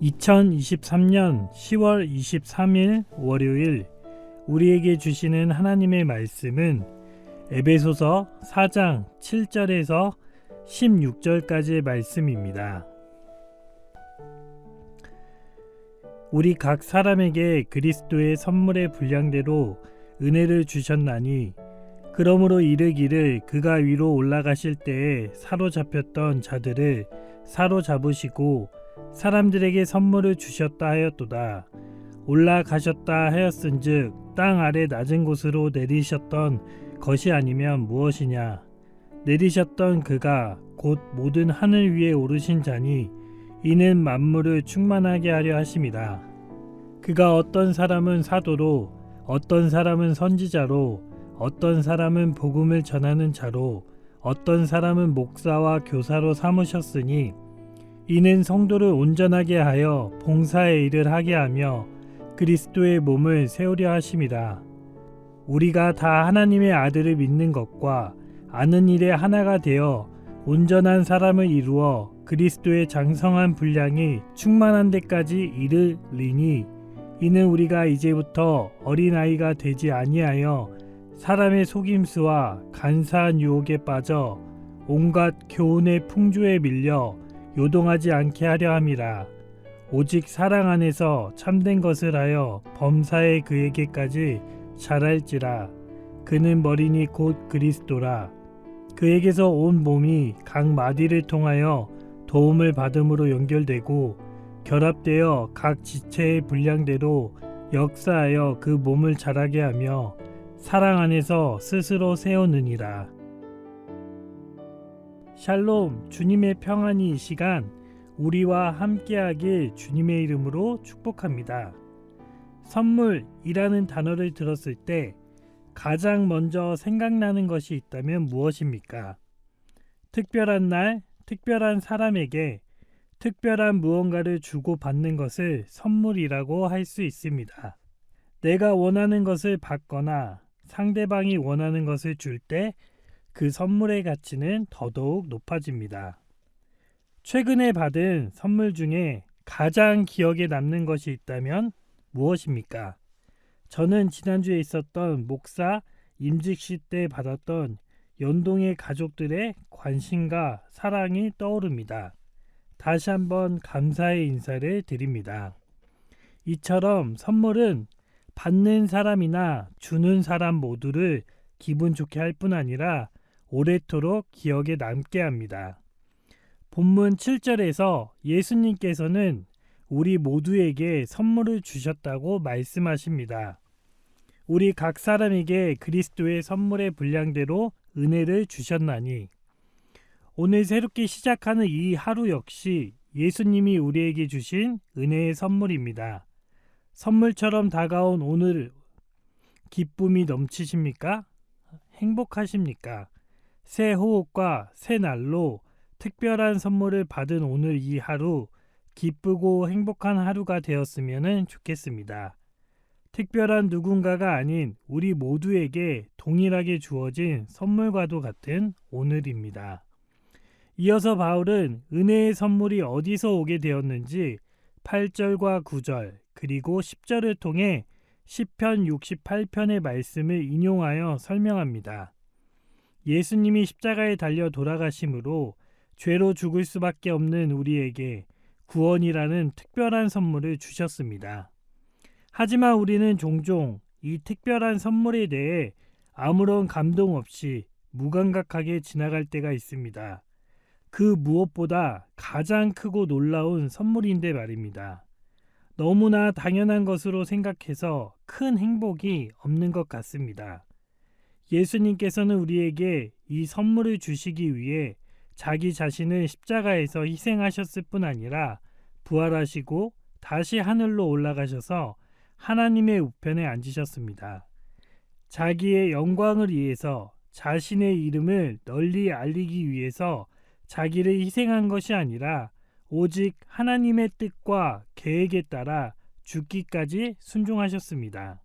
2023년 10월 23일 월요일 우리에게 주시는 하나님의 말씀은 에베소서 4장 7절에서 16절까지의 말씀입니다. 우리 각 사람에게 그리스도의 선물의 분량대로 은혜를 주셨나니 그러므로 이르기를 그가 위로 올라가실 때에 사로잡혔던 자들을 사로잡으시고 사람들에게 선물을 주셨다 하였도다. 올라가셨다 하였은즉 땅 아래 낮은 곳으로 내리셨던 것이 아니면 무엇이냐. 내리셨던 그가 곧 모든 하늘 위에 오르신 자니 이는 만물을 충만하게 하려 하심이라. 그가 어떤 사람은 사도로, 어떤 사람은 선지자로, 어떤 사람은 복음을 전하는 자로, 어떤 사람은 목사와 교사로 삼으셨으니 이는 성도를 온전하게 하여 봉사의 일을 하게 하며 그리스도의 몸을 세우려 하심이라. 우리가 다 하나님의 아들을 믿는 것과 아는 일에 하나가 되어 온전한 사람을 이루어 그리스도의 장성한 분량이 충만한 데까지 이르리니 이는 우리가 이제부터 어린아이가 되지 아니하여 사람의 속임수와 간사한 유혹에 빠져 온갖 교훈의 풍조에 밀려 요동하지 않게 하려 함이라. 오직 사랑 안에서 참된 것을 하여 범사에 그에게까지 자랄지라. 그는 머리니 곧 그리스도라. 그에게서 온 몸이 각 마디를 통하여 도움을 받음으로 연결되고 결합되어 각 지체의 분량대로 역사하여 그 몸을 자라게 하며 사랑 안에서 스스로 세우느니라. 샬롬, 주님의 평안이 이 시간 우리와 함께하길 주님의 이름으로 축복합니다. 선물이라는 단어를 들었을 때 가장 먼저 생각나는 것이 있다면 무엇입니까? 특별한 날, 특별한 사람에게 특별한 무언가를 주고받는 것을 선물이라고 할 수 있습니다. 내가 원하는 것을 받거나 상대방이 원하는 것을 줄 때 그 선물의 가치는 더더욱 높아집니다. 최근에 받은 선물 중에 가장 기억에 남는 것이 있다면 무엇입니까? 저는 지난주에 있었던 목사 임직식 때 받았던 연동의 가족들의 관심과 사랑이 떠오릅니다. 다시 한번 감사의 인사를 드립니다. 이처럼 선물은 받는 사람이나 주는 사람 모두를 기분 좋게 할 뿐 아니라 오래도록 기억에 남게 합니다. 본문 7절에서 예수님께서는 우리 모두에게 선물을 주셨다고 말씀하십니다. 우리 각 사람에게 그리스도의 선물의 분량대로 은혜를 주셨나니 오늘 새롭게 시작하는 이 하루 역시 예수님이 우리에게 주신 은혜의 선물입니다. 선물처럼 다가온 오늘 기쁨이 넘치십니까? 행복하십니까? 새 호흡과 새 날로 특별한 선물을 받은 오늘 이 하루 기쁘고 행복한 하루가 되었으면 좋겠습니다. 특별한 누군가가 아닌 우리 모두에게 동일하게 주어진 선물과도 같은 오늘입니다. 이어서 바울은 은혜의 선물이 어디서 오게 되었는지 8절과 9절 그리고 10절을 통해 시편 68편의 말씀을 인용하여 설명합니다. 예수님이 십자가에 달려 돌아가심으로 죄로 죽을 수밖에 없는 우리에게 구원이라는 특별한 선물을 주셨습니다. 하지만 우리는 종종 이 특별한 선물에 대해 아무런 감동 없이 무감각하게 지나갈 때가 있습니다. 그 무엇보다 가장 크고 놀라운 선물인데 말입니다. 너무나 당연한 것으로 생각해서 큰 행복이 없는 것 같습니다. 예수님께서는 우리에게 이 선물을 주시기 위해 자기 자신을 십자가에서 희생하셨을 뿐 아니라 부활하시고 다시 하늘로 올라가셔서 하나님의 우편에 앉으셨습니다. 자기의 영광을 위해서 자신의 이름을 널리 알리기 위해서 자기를 희생한 것이 아니라 오직 하나님의 뜻과 계획에 따라 죽기까지 순종하셨습니다.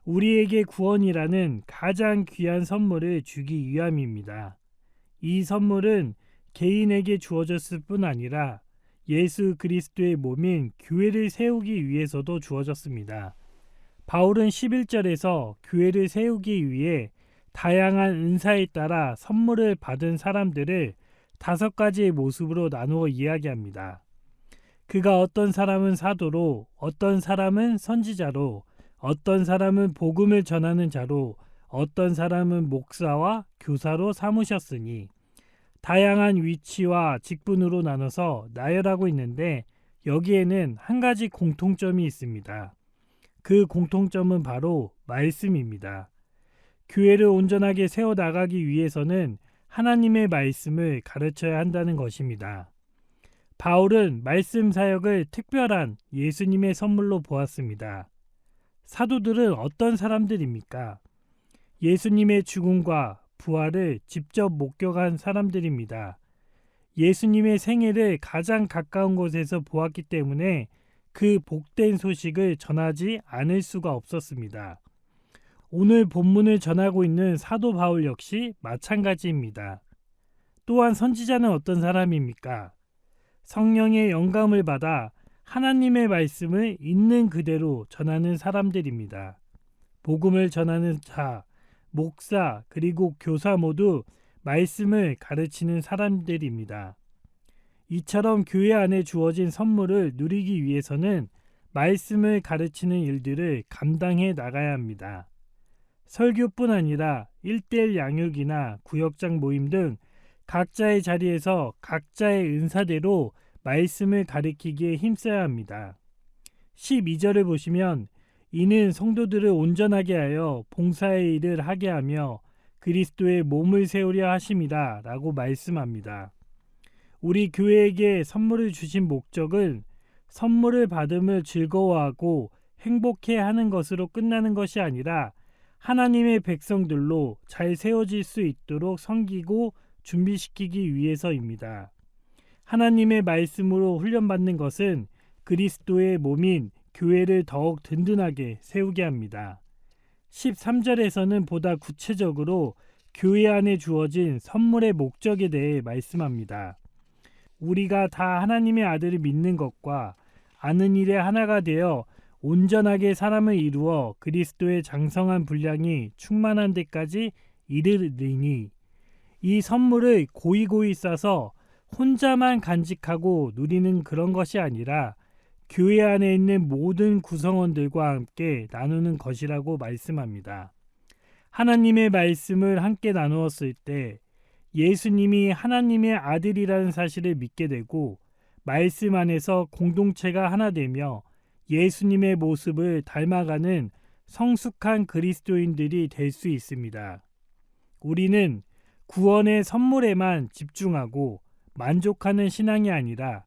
우리에게 구원이라는 가장 귀한 선물을 주기 위함입니다. 이 선물은 개인에게 주어졌을 뿐 아니라 예수 그리스도의 몸인 교회를 세우기 위해서도 주어졌습니다. 바울은 11절에서 교회를 세우기 위해 다양한 은사에 따라 선물을 받은 사람들을 5가지의 모습으로 나누어 이야기합니다. 그가 어떤 사람은 사도로, 어떤 사람은 선지자로, 어떤 사람은 복음을 전하는 자로, 어떤 사람은 목사와 교사로 삼으셨으니, 다양한 위치와 직분으로 나눠서 나열하고 있는데 여기에는 한 가지 공통점이 있습니다. 그 공통점은 바로 말씀입니다. 교회를 온전하게 세워나가기 위해서는 하나님의 말씀을 가르쳐야 한다는 것입니다. 바울은 말씀 사역을 특별한 예수님의 선물로 보았습니다. 사도들은 어떤 사람들입니까? 예수님의 죽음과 부활을 직접 목격한 사람들입니다. 예수님의 생애를 가장 가까운 곳에서 보았기 때문에 그 복된 소식을 전하지 않을 수가 없었습니다. 오늘 본문을 전하고 있는 사도 바울 역시 마찬가지입니다. 또한 선지자는 어떤 사람입니까? 성령의 영감을 받아 하나님의 말씀을 있는 그대로 전하는 사람들입니다. 복음을 전하는 자, 목사, 그리고 교사 모두 말씀을 가르치는 사람들입니다. 이처럼 교회 안에 주어진 선물을 누리기 위해서는 말씀을 가르치는 일들을 감당해 나가야 합니다. 설교뿐 아니라 1:1 양육이나 구역장 모임 등 각자의 자리에서 각자의 은사대로 말씀을 가르치기에 힘써야 합니다. 12절을 보시면 이는 성도들을 온전하게 하여 봉사의 일을 하게 하며 그리스도의 몸을 세우려 하심이라 라고 말씀합니다. 우리 교회에게 선물을 주신 목적은 선물을 받음을 즐거워하고 행복해 하는 것으로 끝나는 것이 아니라 하나님의 백성들로 잘 세워질 수 있도록 섬기고 준비시키기 위해서입니다. 하나님의 말씀으로 훈련받는 것은 그리스도의 몸인 교회를 더욱 든든하게 세우게 합니다. 13절에서는 보다 구체적으로 교회 안에 주어진 선물의 목적에 대해 말씀합니다. 우리가 다 하나님의 아들을 믿는 것과 아는 일에 하나가 되어 온전하게 사람을 이루어 그리스도의 장성한 분량이 충만한 데까지 이르리니, 이 선물을 고이고이 싸서 혼자만 간직하고 누리는 그런 것이 아니라 교회 안에 있는 모든 구성원들과 함께 나누는 것이라고 말씀합니다. 하나님의 말씀을 함께 나누었을 때 예수님이 하나님의 아들이라는 사실을 믿게 되고 말씀 안에서 공동체가 하나 되며 예수님의 모습을 닮아가는 성숙한 그리스도인들이 될 수 있습니다. 우리는 구원의 선물에만 집중하고 만족하는 신앙이 아니라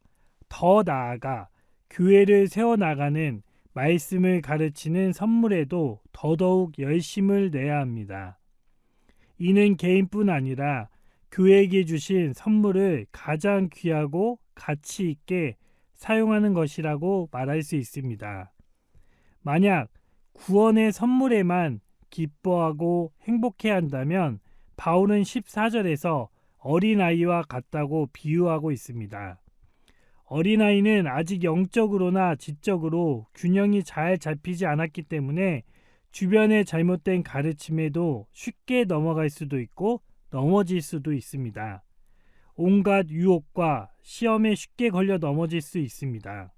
더 나아가 교회를 세워나가는 말씀을 가르치는 선물에도 더더욱 열심을 내야 합니다. 이는 개인뿐 아니라 교회에게 주신 선물을 가장 귀하고 가치 있게 사용하는 것이라고 말할 수 있습니다. 만약 구원의 선물에만 기뻐하고 행복해 한다면 바울은 14절에서 어린아이와 같다고 비유하고 있습니다. 어린아이는 아직 영적으로나 지적으로 균형이 잘 잡히지 않았기 때문에 주변의 잘못된 가르침에도 쉽게 넘어갈 수도 있고 넘어질 수도 있습니다. 온갖 유혹과 시험에 쉽게 걸려 넘어질 수 있습니다.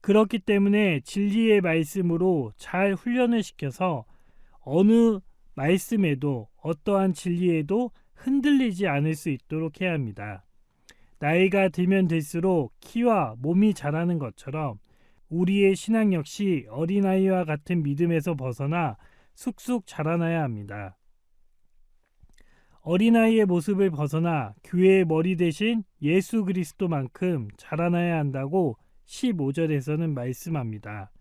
그렇기 때문에 진리의 말씀으로 잘 훈련을 시켜서 어느 말씀에도 어떠한 진리에도 흔들리지 않을 수 있도록 해야 합니다. 나이가 들면 들수록 키와 몸이 자라는 것처럼 우리의 신앙 역시 어린아이와 같은 믿음에서 벗어나 쑥쑥 자라나야 합니다. 어린아이의 모습을 벗어나 교회의 머리 대신 예수 그리스도만큼 자라나야 한다고 15절에서는 말씀합니다.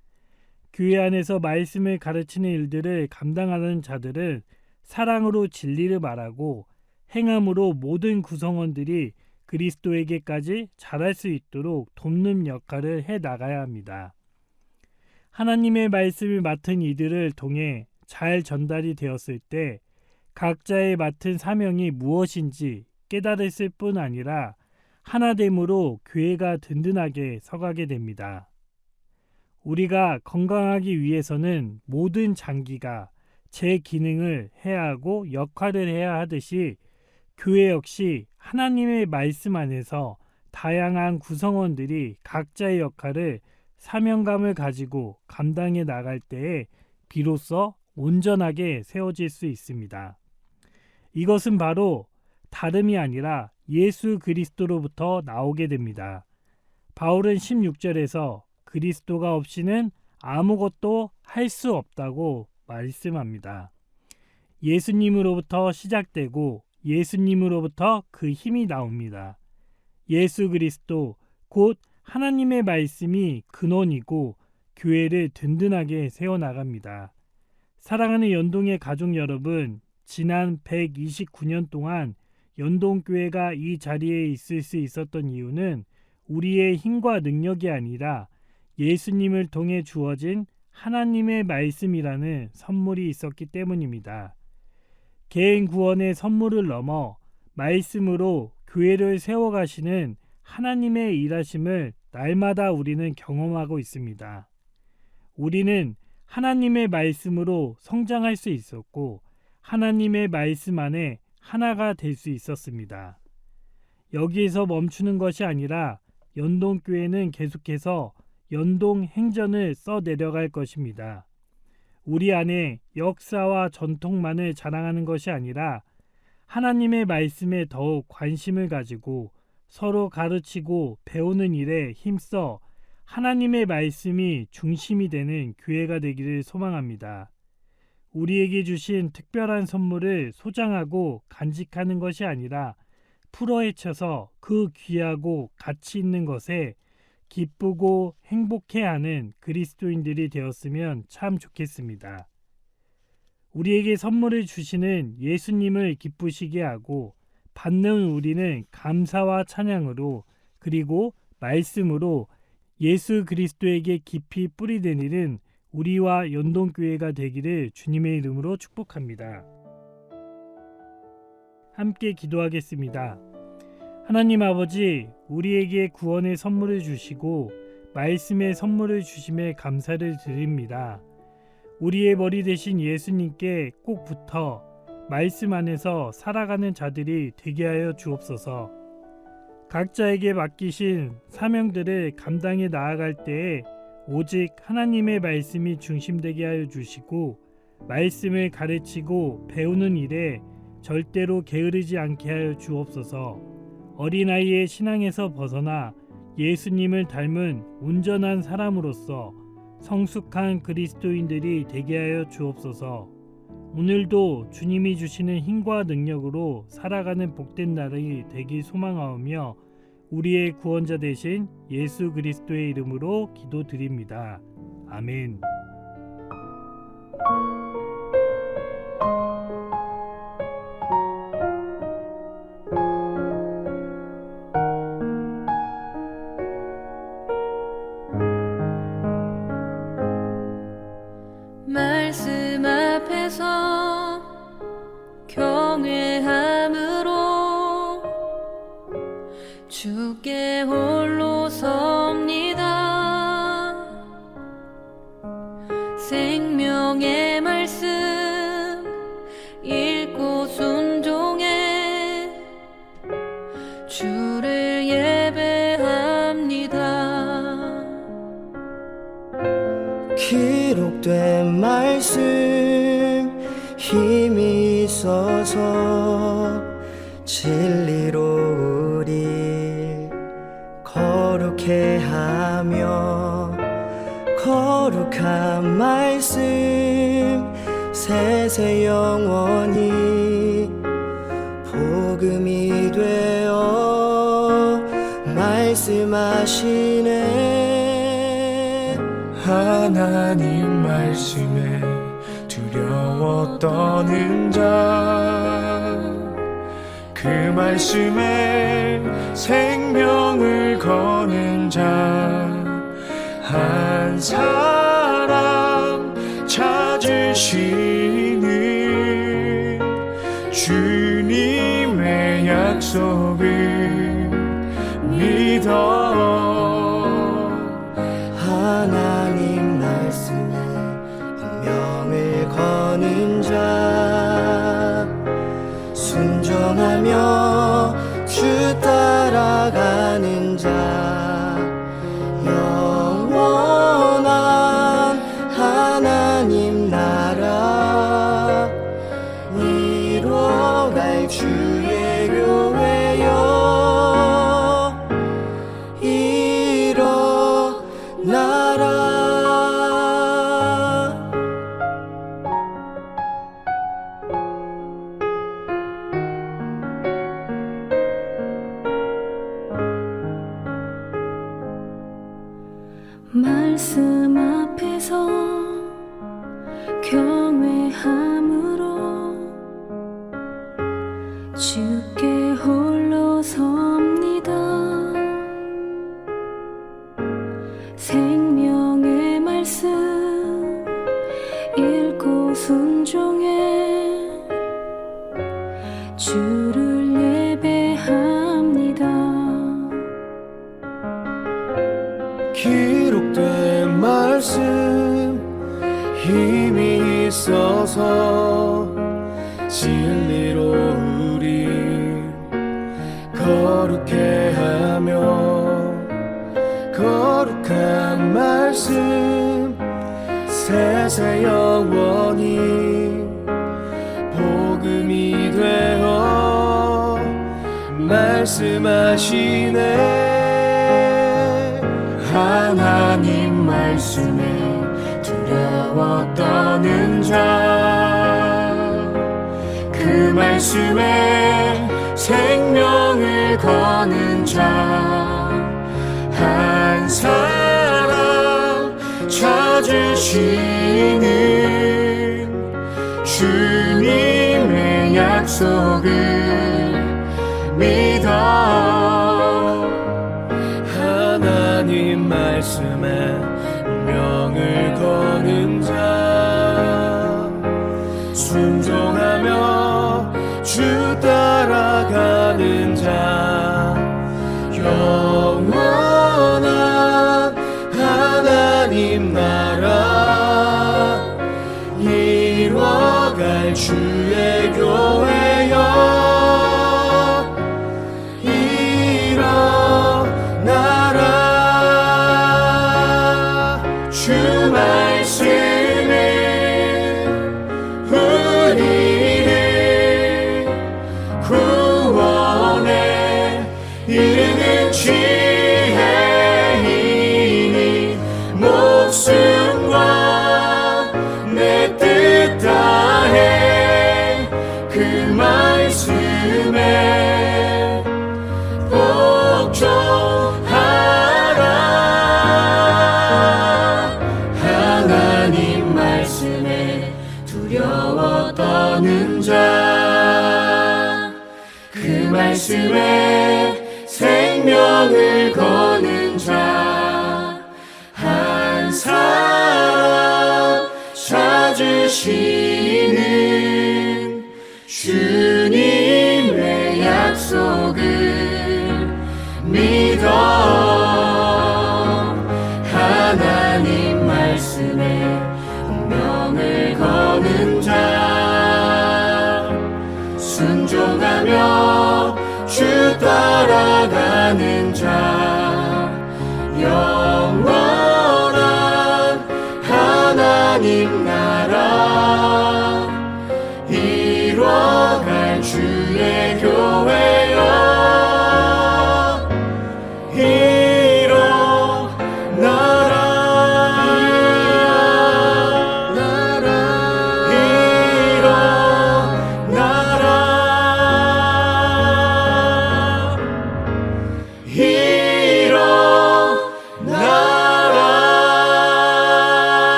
교회 안에서 말씀을 가르치는 일들을 감당하는 자들은 사랑으로 진리를 말하고 행함으로 모든 구성원들이 그리스도에게까지 자랄 수 있도록 돕는 역할을 해 나가야 합니다. 하나님의 말씀을 맡은 이들을 통해 잘 전달이 되었을 때 각자의 맡은 사명이 무엇인지 깨달았을 뿐 아니라 하나됨으로 교회가 든든하게 서가게 됩니다. 우리가 건강하기 위해서는 모든 장기가 제 기능을 해야 하고 역할을 해야 하듯이 교회 역시 하나님의 말씀 안에서 다양한 구성원들이 각자의 역할을 사명감을 가지고 감당해 나갈 때에 비로소 온전하게 세워질 수 있습니다. 이것은 바로 다름이 아니라 예수 그리스도로부터 나오게 됩니다. 바울은 16절에서 그리스도가 없이는 아무것도 할 수 없다고 말씀합니다. 예수님으로부터 시작되고 예수님으로부터 그 힘이 나옵니다. 예수 그리스도 곧 하나님의 말씀이 근원이고 교회를 든든하게 세워나갑니다. 사랑하는 연동의 가족 여러분, 지난 129년 동안 연동교회가 이 자리에 있을 수 있었던 이유는 우리의 힘과 능력이 아니라 예수님을 통해 주어진 하나님의 말씀이라는 선물이 있었기 때문입니다. 개인 구원의 선물을 넘어 말씀으로 교회를 세워가시는 하나님의 일하심을 날마다 우리는 경험하고 있습니다. 우리는 하나님의 말씀으로 성장할 수 있었고 하나님의 말씀 안에 하나가 될 수 있었습니다. 여기에서 멈추는 것이 아니라 연동교회는 계속해서 연동 행전을 써내려갈 것입니다. 우리 안에 역사와 전통만을 자랑하는 것이 아니라 하나님의 말씀에 더욱 관심을 가지고 서로 가르치고 배우는 일에 힘써 하나님의 말씀이 중심이 되는 교회가 되기를 소망합니다. 우리에게 주신 특별한 선물을 소장하고 간직하는 것이 아니라 풀어헤쳐서 그 귀하고 가치 있는 것에 기쁘고 행복해하는 그리스도인들이 되었으면 참 좋겠습니다. 우리에게 선물을 주시는 예수님을 기쁘시게 하고 받는 우리는 감사와 찬양으로 그리고 말씀으로 예수 그리스도에게 깊이 뿌리된 일은 우리와 연동교회가 되기를 주님의 이름으로 축복합니다. 함께 기도하겠습니다. 하나님 아버지, 우리에게 구원의 선물을 주시고 말씀의 선물을 주심에 감사를 드립니다. 우리의 머리 되신 예수님께 꼭 붙어 말씀 안에서 살아가는 자들이 되게 하여 주옵소서. 각자에게 맡기신 사명들을 감당해 나아갈 때에 오직 하나님의 말씀이 중심되게 하여 주시고 말씀을 가르치고 배우는 일에 절대로 게으르지 않게 하여 주옵소서. 어린아이의 신앙에서 벗어나 예수님을 닮은 온전한 사람으로서 성숙한 그리스도인들이 되게 하여 주옵소서. 오늘도 주님이 주시는 힘과 능력으로 살아가는 복된 날이 되길 소망하오며 우리의 구원자 되신 예수 그리스도의 이름으로 기도드립니다. 아멘. 말씀 앞에서 경외함으로 주께 홀로 섭니다. 생명의 말씀 읽고 순종해 주를 예배합니다. 기록된 말씀 힘이 있어서 진리로 우리 거룩해 하며 거룩한 말씀 세세 영원히 복음이 되어 말씀하시네. 하나님 말씀에 두려워 떠는 자, 그 말씀에 생명을 거는 자 한 사람 찾으시는 주님의 약속을 하나님 말씀에 운명을 거는 자 순종하며 주 따라가는 자 영원한 하나님 나라 이뤄갈 주의 교회여 일어나라. 말씀 앞에서 경외함으로 주께 홀로 섭니다. 생명의 말씀 읽고 순종해 주를 예배합니다. 기록된 말씀 힘이 있어서 진리로 우리 거룩해 하며 거룩한 말씀 세세 영원히 복음이 되어 말씀하시네. 하나님 말씀에 두려워 떠는 자 그 말씀에 생명을 거는 자 한 사람 찾으시는 주님의 약속을 믿어 하나님 말씀에 명을 거는 자 순종하며 주 따라가는 자 영원한 하나님 나라 이뤄갈 주의 교회여 주 말씀은 우리를 구원에 이르는 지혜이니 목숨과 내 뜻 다해 그 말씀에 복종하라. 하나님 말씀에 두려워 떠는 자 그 말씀에 생명을 거는 자 한 사람 찾으시는 주님의 약속을 믿어 하나님 말씀에 운명을 거는 자 순종하며 주 따라가는 자 영원한 하나님 나라 이뤄갈 주의 교회